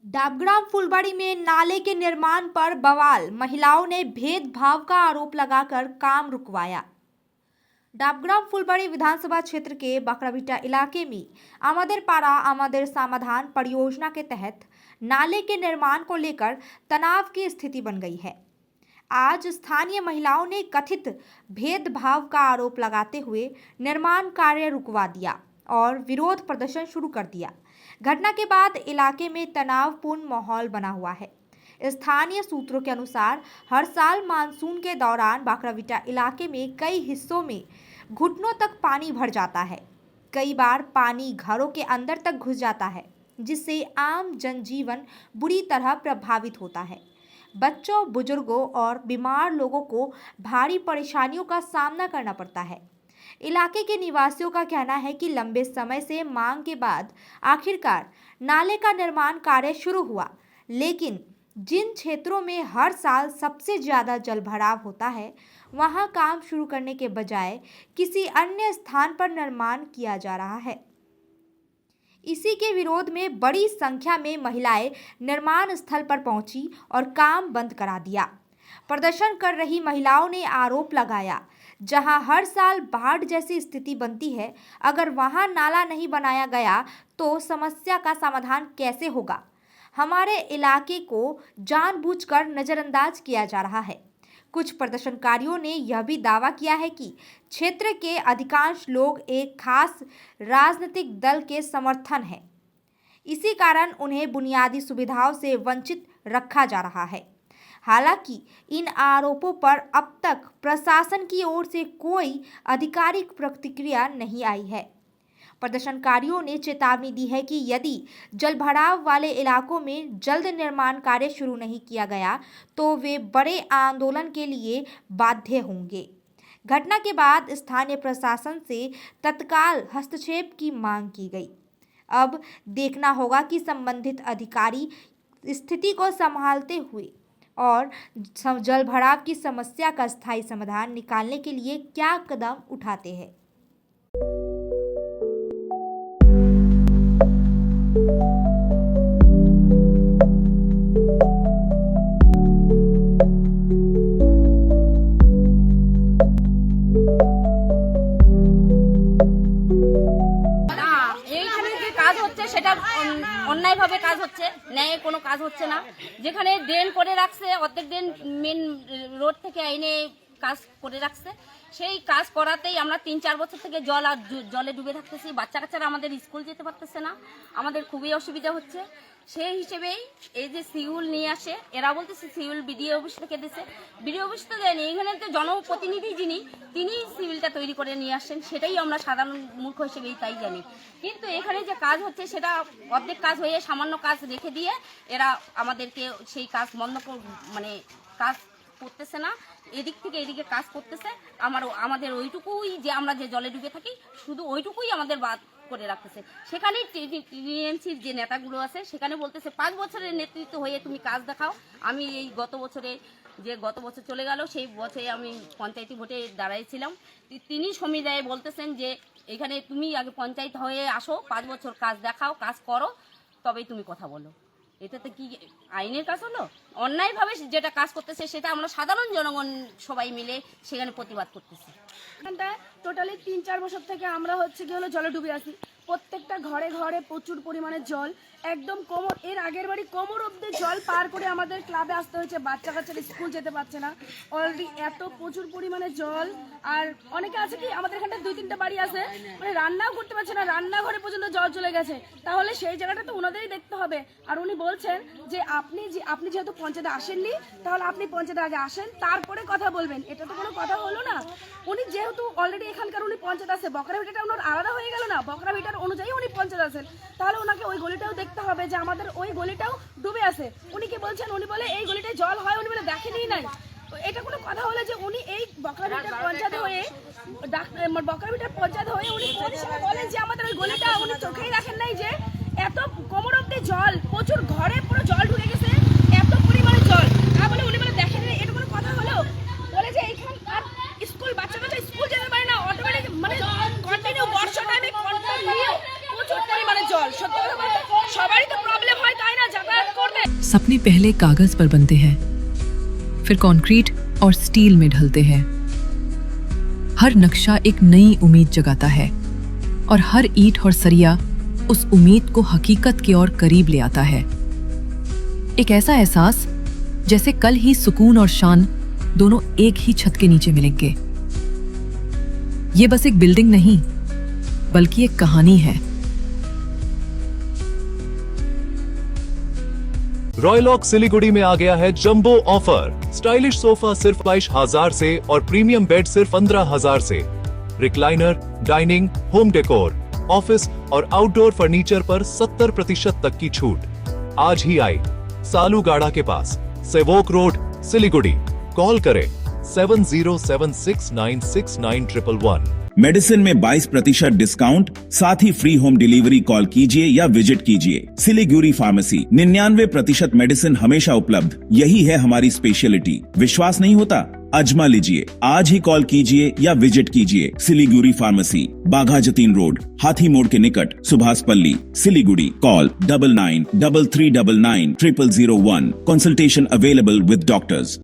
डाबग्राम फुलबाड़ी में नाले के निर्माण पर बवाल, महिलाओं ने भेदभाव का आरोप लगाकर काम रुकवाया। डाबग्राम फुलबाड़ी विधानसभा क्षेत्र के बकराभिटा इलाके में आमदेर पारा आमदेर समाधान परियोजना के तहत नाले के निर्माण को लेकर तनाव की स्थिति बन गई है। आज स्थानीय महिलाओं ने कथित भेदभाव का आरोप लगाते हुए निर्माण कार्य रुकवा दिया और विरोध प्रदर्शन शुरू कर दिया। घटना के बाद इलाके में तनावपूर्ण माहौल बना हुआ है। स्थानीय सूत्रों के अनुसार हर साल मानसून के दौरान बकराभिटा इलाके में कई हिस्सों में घुटनों तक पानी भर जाता है। कई बार पानी घरों के अंदर तक घुस जाता है, जिससे आम जनजीवन बुरी तरह प्रभावित होता है। बच्चों, बुजुर्गों और बीमार लोगों को भारी परेशानियों का सामना करना पड़ता है। इलाके के निवासियों का कहना है कि लंबे समय से मांग के बाद आखिरकार नाले का निर्माण कार्य शुरू हुआ, लेकिन जिन क्षेत्रों में हर साल सबसे ज्यादा जलभराव होता है, वहां काम शुरू करने के बजाय किसी अन्य स्थान पर निर्माण किया जा रहा है। इसी के विरोध में बड़ी संख्या में महिलाएं निर्माण स्थल पर पहुंची और काम बंद करा दिया। प्रदर्शन कर रही महिलाओं ने आरोप लगाया, जहां हर साल बाढ़ जैसी स्थिति बनती है, अगर वहां नाला नहीं बनाया गया तो समस्या का समाधान कैसे होगा। हमारे इलाके को जानबूझकर नजरअंदाज किया जा रहा है। कुछ प्रदर्शनकारियों ने यह भी दावा किया है कि क्षेत्र के अधिकांश लोग एक खास राजनीतिक दल के समर्थन है, इसी कारण उन्हें बुनियादी सुविधाओं से वंचित रखा जा रहा है। हालांकि इन आरोपों पर अब तक प्रशासन की ओर से कोई आधिकारिक प्रतिक्रिया नहीं आई है। प्रदर्शनकारियों ने चेतावनी दी है कि यदि जलभराव वाले इलाकों में जल्द निर्माण कार्य शुरू नहीं किया गया तो वे बड़े आंदोलन के लिए बाध्य होंगे। घटना के बाद स्थानीय प्रशासन से तत्काल हस्तक्षेप की मांग की गई। अब देखना होगा कि संबंधित अधिकारी स्थिति को संभालते हुए और जलभराव की समस्या का स्थायी समाधान निकालने के लिए क्या कदम उठाते हैं। সেটা অন্যায়ভাবে কাজ হচ্ছে, ন্যায় কোনো কাজ হচ্ছে না। যেখানে ড্রেন করে রাখছে, অর্ধেক ড্রেন মেন রোড থেকে এনে কাজ করে রাখছে, সেই কাজ করাতেই আমরা 3-4 বছর থেকে জলে ডুবে থাকতেছি। বাচ্চা কাচ্চারা আমাদের স্কুল যেতে পারতেছে না, আমাদের খুবই অসুবিধা হচ্ছে। সেই হিসেবেই এই যে সিউল নিয়ে আসে, এরা বলতেছে সিউল বিডিও অফিস থেকে দিচ্ছে। বিডিও অফিস তো দেয়নি, এখানে তো জনপ্রতিনিধি যিনি, তিনি সিউলটা তৈরি করে নিয়ে আসছেন। সেটাই আমরা সাধারণ মূর্খ হিসেবেই তাই জানি। কিন্তু এখানে যে কাজ হচ্ছে সেটা অর্ধেক কাজ হয়ে সামান্য কাজ রেখে দিয়ে এরা আমাদেরকে সেই কাজ বন্ধ মানে কাজ করতেছে না, এদিক থেকে এদিকে কাজ করতেছে। আমাদের ওইটুকুই যে আমরা যে জলে ডুবে থাকি, শুধু ওইটুকুই আমাদের বাদ করে রাখতেছে। সেখানেই টিএমসির যে নেতাগুলো আছে সেখানে বলতেছে 5 বছরের নেতৃত্ব হয়ে তুমি কাজ দেখাও। আমি এই গত বছর চলে গেল, সেই বছরে আমি পঞ্চায়েতি ভোটে দাঁড়াইছিলাম। তিনি সমীদায় বলতেছেন যে এখানে তুমি আগে পঞ্চায়েত হয়ে আসো, 5 বছর কাজ দেখাও, কাজ করো, তবেই তুমি কথা বলো। এটাতে কি আইনের কাজ হলো? অন্যায়ভাবে যেটা কাজ করতেছে সেটা আমরা সাধারণ জনগণ সবাই মিলে সেখানে প্রতিবাদ করতেছি। এখানটায় টোটালি 3-4 বছর থেকে আমরা জলে ডুবে আছি। প্রত্যেকটা ঘরে ঘরে প্রচুর পরিমাণে জল, একদম কোমর, এর আগের বাড়ি কোমর অব্দি জল পার করে আমাদের ক্লাবে আসতে হয়েছে। বাচ্চা কাচ্চারা স্কুল যেতে পারছে না, অলরেডি এত প্রচুর পরিমাণে জল। আর অনেকে আছে কি আমাদের এখানটায় 2-3টা বাড়ি আছে, মানে রান্নাও করতে পারছে না, রান্নাঘরে পর্যন্ত জল চলে গেছে। তাহলে সেই জায়গাটা তো ওনাদেরই দেখতে হবে। আর উনি বলছেন যে আপনি যেহেতু পঞ্চায়েতে আসেননি, তাহলে আপনি পঞ্চায়েতে আগে আসেন, তারপরে কথা বলবেন। এটা তো কোনো কথা হলো না। উনি যেহেতু অলরেডি এখানকার উনি পঞ্চায়েত আছে, বকরাভিটাটা ওনার আলাদা হয়ে গেল না, বকরাভিটার অনুযায়ী উনি পঞ্চায়েত আছেন, তাহলে ওনাকে ওই গলিটাও দেখতে হবে যে আমাদের ওই গলিটাও ডুবে আছে। উনি কি বলছেন, উনি বলে এই গলিটায় জল হয়, উনি বলে দেখেনি নাই। এটা কোনো কথা হলো যে উনি এই বকরাভিটার পঞ্চায়েত হয়ে উনি কোন সময় বলেন যে আমাদের ওই গলিটা উনি চোখেই দেখেন নাই, যে এত কোমর অব্দি জল, প্রচুর ঘরে পুরো জল ঢুকে গেছে, এত পরিমাণে জল, তা বলে উনি বলে দেখেন নাই। এটা কোনো কথা হলো? বলে যে এইখান আর স্কুল, বাচ্চা স্কুল যেতে পারে না, অটোমেটিক মানে কন্টিনিউ বর্ষা টাইমে প্রচুর পরিমাণে জল। সত্যি কথা বলতে সবারই তো প্রবলেম হয়, তাই না? যাতায়াত सपने पहले कागज पर बनते हैं, फिर कंक्रीट और स्टील में ढलते हैं। हर नक्शा एक नई उम्मीद जगाता है और हर ईंट और सरिया उस उम्मीद को हकीकत की ओर करीब ले आता है। एक ऐसा एहसास जैसे कल ही सुकून और शान दोनों एक ही छत के नीचे मिलेंगे। ये बस एक बिल्डिंग नहीं, बल्कि एक कहानी है। रॉयलॉक सिलीगुड़ी में आ गया है जंबो ऑफर। स्टाइलिश सोफा सिर्फ 22,000 से और प्रीमियम बेड सिर्फ 15,000 से। Recliner, dining, home decor, office और आउटडोर फर्नीचर पर 70% तक की छूट। आज ही आए सालूगाड़ा के पास, सेवोक रोड, सिलीगुड़ी। कॉल करें 7076969111। मेडिसिन में 22% डिस्काउंट, साथ ही फ्री होम डिलीवरी। कॉल कीजिए या विजिट कीजिए सिलीगुड़ी फार्मेसी। 99% मेडिसिन हमेशा उपलब्ध, यही है हमारी स्पेशलिटी। विश्वास नहीं होता? अजमा लीजिए। आज ही कॉल कीजिए या विजिट कीजिए सिलीगुड़ी फार्मेसी, बाघा जतीन रोड, हाथी मोड़ के निकट, सुभाष पल्ली, Siliguri. Call 9933990001। Consultation available with doctors.